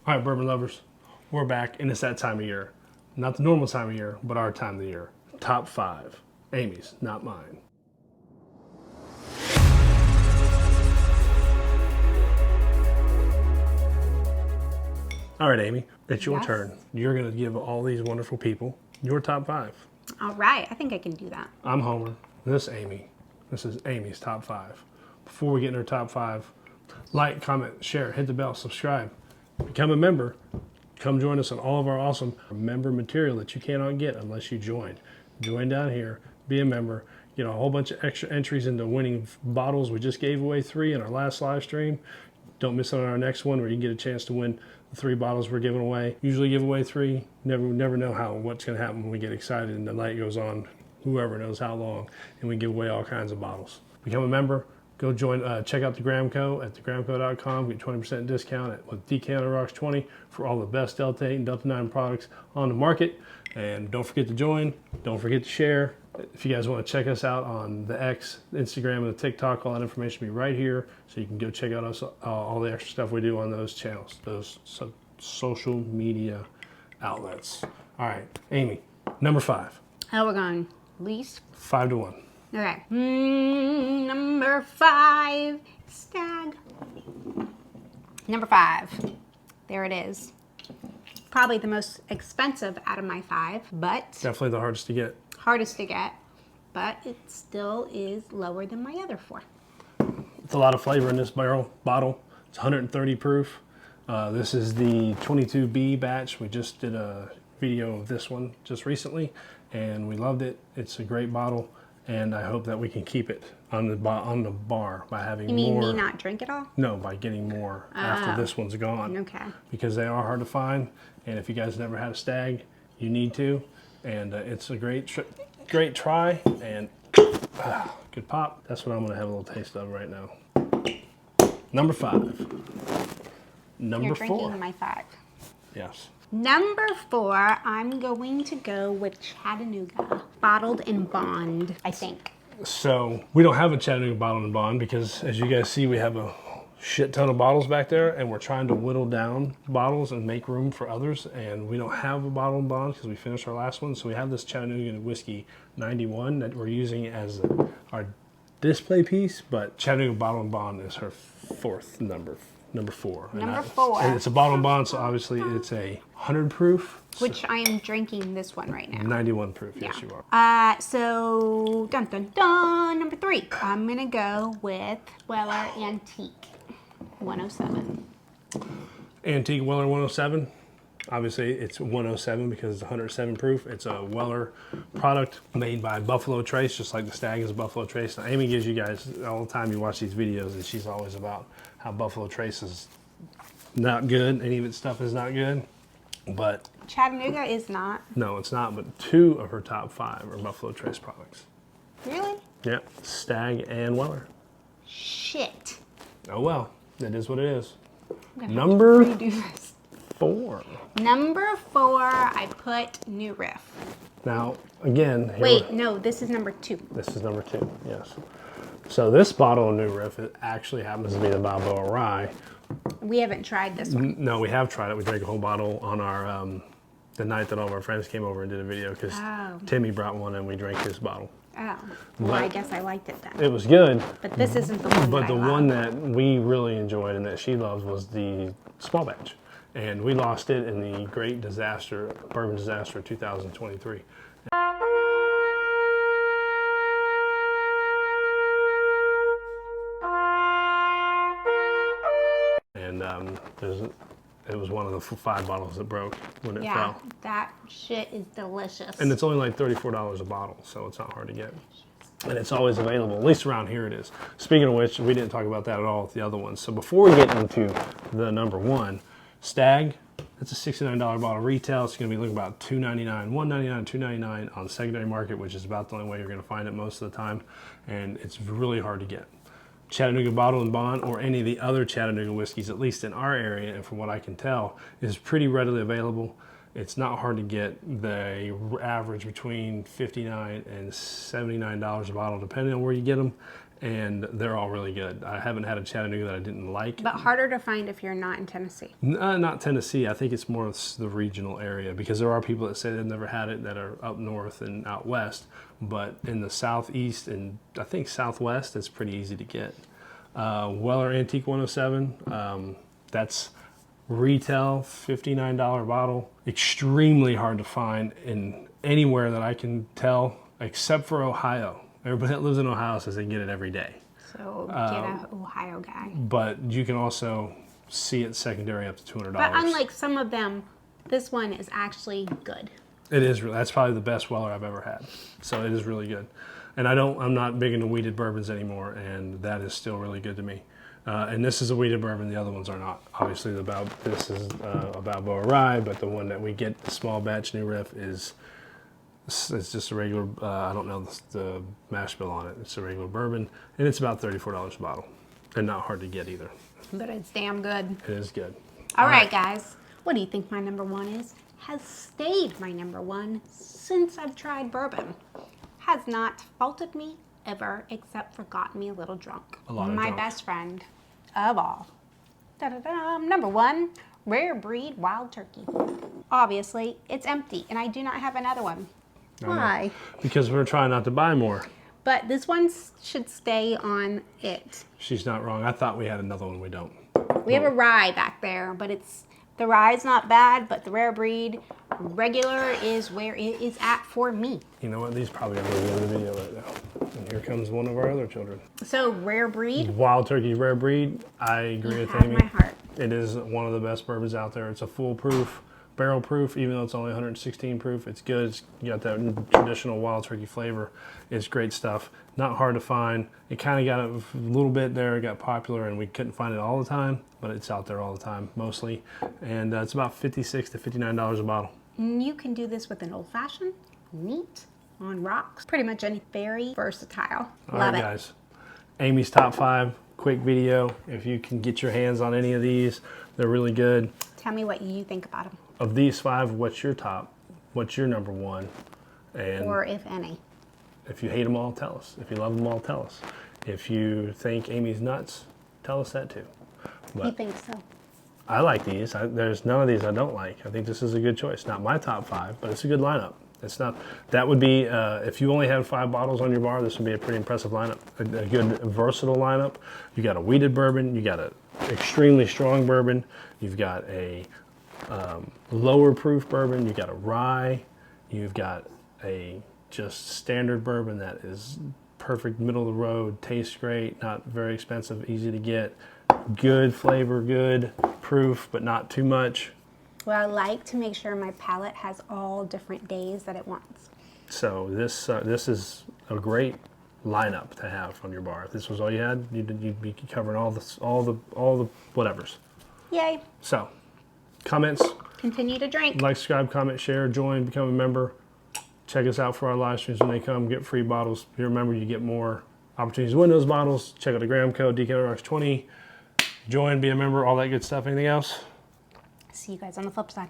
All right, bourbon lovers, we're back, and it's that time of year. Not the normal time of year, but our time of the year. Top 5. Amy's, not mine. All right, Amy, it's your turn. You're going to give all these wonderful people your top 5. All right, I think I can do that. I'm Homer. This is Amy. This is Amy's top 5. Before we get in her top 5, like, comment, share, hit the bell, subscribe, become a member. Come join us on all of our awesome member material that you cannot get unless you join. Join down here, be a member, get a whole bunch of extra entries into winning bottles. We just gave away 3 in our last live stream. Don't miss out on our next one where you can get a chance to win the 3 bottles we're giving away. Usually give away 3. Never know what's going to happen when we get excited and the night goes on. Whoever knows how long, and we give away all kinds of bottles. Become a member. Go join, check out the Gramco at thegramco.com. Get 20% discount with Decanter Rocks 20 for all the best Delta 8 and Delta 9 products on the market. And don't forget to join. Don't forget to share. If you guys want to check us out on the X, Instagram, and the TikTok, all that information will be right here. So you can go check out us, all the extra stuff we do on those channels, those social media outlets. All right, Amy, number 5. Oh, we're going least? 5 to 1. Okay. Number 5, Stag. Number 5. There it is. Probably the most expensive out of my 5, but Definitely the hardest to get. hardest to get, but it still is lower than my other 4. It's a lot of flavor in this bottle. It's 130 proof. This is the 22B batch. We just did a video of this one just recently, and we loved it. It's a great bottle, and I hope that we can keep it on the bar by having more. You mean me not drink it all? No, by getting more after this one's gone. Okay. Because they are hard to find, and if you guys never had a Stag, you need to. And it's a great try, and good pop. That's what I'm gonna have a little taste of right now. Number 5. Number You're 4. drinking my 5. Yes. Number 4, I'm going to go with Chattanooga, bottled in bond, I think. So we don't have a Chattanooga bottled in bond because, as you guys see, we have a shit ton of bottles back there, and we're trying to whittle down bottles and make room for others, and we don't have a bottle in bond because we finished our last one. So we have this Chattanooga whiskey 91 that we're using as our display piece, but Chattanooga bottle in bond is her 4th number 4. Number 4. And it's a bottle in bond, so obviously it's a 100 proof. Which I am drinking this one right now. 91 proof, yes you are. So, dun dun dun, number 3. I'm gonna go with Weller Antique 107. Antique Weller 107. Obviously, it's 107 because it's 107 proof. It's a Weller product made by Buffalo Trace, just like the Stag is Buffalo Trace. Now, Amy gives you guys all the time you watch these videos, and she's always about how Buffalo Trace is not good. Any of its stuff is not good, but Chattanooga is not. No, it's not. But 2 of her top 5 are Buffalo Trace products. Really? Yeah, Stag and Weller. Shit. Oh well, it is what it is. Number 4. Number 4, I put New Riff. Now, again, Wait, no, this is number 2. This is number 2, yes. So this bottle of New Riff, it actually happens to be the Balboa Rye. We haven't tried this one. No, we have tried it. We drank a whole bottle on our the night that all of our friends came over and did a video because Timmy brought one and we drank his bottle. Oh, well, I guess I liked it then. It was good. But this isn't the one But that the I one love. that we really enjoyed and that she loves was the small batch. And we lost it in the great disaster, bourbon disaster of 2023. And it was one of the 5 bottles that broke when it fell. That shit is delicious. And it's only like $34 a bottle, so it's not hard to get. And it's always available, at least around here it is. Speaking of which, we didn't talk about that at all with the other ones. So before we get into the number 1, Stag, it's a $69 bottle retail. It's going to be looking about $2.99, $1.99, $2.99 on the secondary market, which is about the only way you're going to find it most of the time. And it's really hard to get. Chattanooga bottle and bond, or any of the other Chattanooga whiskeys, at least in our area, and from what I can tell, is pretty readily available. It's not hard to get. They average between $59 and $79 a bottle, depending on where you get them. and they're all really good. I haven't had a Chattanooga that I didn't like. But harder to find if you're not in Tennessee. Not Tennessee. I think it's more of the regional area, because there are people that say they've never had it that are up north and out west. But in the southeast and I think southwest, it's pretty easy to get. Weller Antique 107. That's retail, $59 bottle. Extremely hard to find in anywhere that I can tell, except for Ohio. Everybody that lives in Ohio says they get it every day. So get an Ohio guy. But you can also see it secondary up to $200. But unlike some of them, this one is actually good. It is really, that's probably the best Weller I've ever had. So it is really good. And I'm not big into wheated bourbons anymore, and that is still really good to me. And this is a wheated bourbon, the other ones are not. Obviously this is a Balboa Rye, but the one that we get, the small batch new riff, it's just a regular, I don't know the mash bill on it. It's a regular bourbon, and it's about $34 a bottle, and not hard to get either. But it's damn good. It is good. All right, guys. What do you think my number one is? Has stayed my number one since I've tried bourbon. Has not faulted me ever, except for gotten me a little drunk. My best friend of all. Da-da-da. Number one, Rare Breed Wild Turkey. Obviously, it's empty, and I do not have another one. Why? Because we're trying not to buy more. But this one should stay on it. She's not wrong. I thought we had another one. We don't. We have a rye back there, but the rye's not bad, but the Rare Breed regular is where it is at for me. You know what? These probably are really in the video right now. And here comes one of our other children. So Rare Breed. Wild Turkey Rare Breed. I agree with Amy. My heart. It is one of the best bourbons out there. It's a foolproof, barrel proof, even though it's only 116 proof. It's good. You got that traditional Wild Turkey flavor. It's great stuff. Not hard to find. It kind of got a little bit there. It got popular, and we couldn't find it all the time, but it's out there all the time, mostly. And it's about $56 to $59 a bottle. You can do this with an old fashioned, neat, on rocks. Pretty much any, very versatile. All Love right, it. guys. Amy's top 5, quick video. If you can get your hands on any of these, they're really good. Tell me what you think about them. Of these 5, what's your top? What's your number one? And or if any. if you hate them all, tell us. If you love them all, tell us. If you think Amy's nuts, tell us that too. But He thinks so. I like these. There's none of these I don't like. I think this is a good choice. Not my top 5, but it's a good lineup. It's not. That would be if you only had 5 bottles on your bar. This would be a pretty impressive lineup. A good versatile lineup. You got a wheated bourbon. You got an extremely strong bourbon. You've got a lower proof bourbon. You got a rye. You've got a just standard bourbon that is perfect, middle of the road, tastes great, not very expensive, easy to get, good flavor, good proof, but not too much. Well, I like to make sure my palate has all different days that it wants. So this is a great lineup to have on your bar. If this was all you had, you'd be covering all the whatevers. Yay. So, comments, Continue to drink. like, subscribe, comment, share, join, become a member. Check us out for our live streams when they come. Get free bottles. You remember, you get more opportunities to win those bottles. Check out the gram code DKRX20. Join, be a member, all that good stuff. Anything else? See you guys on the flip side.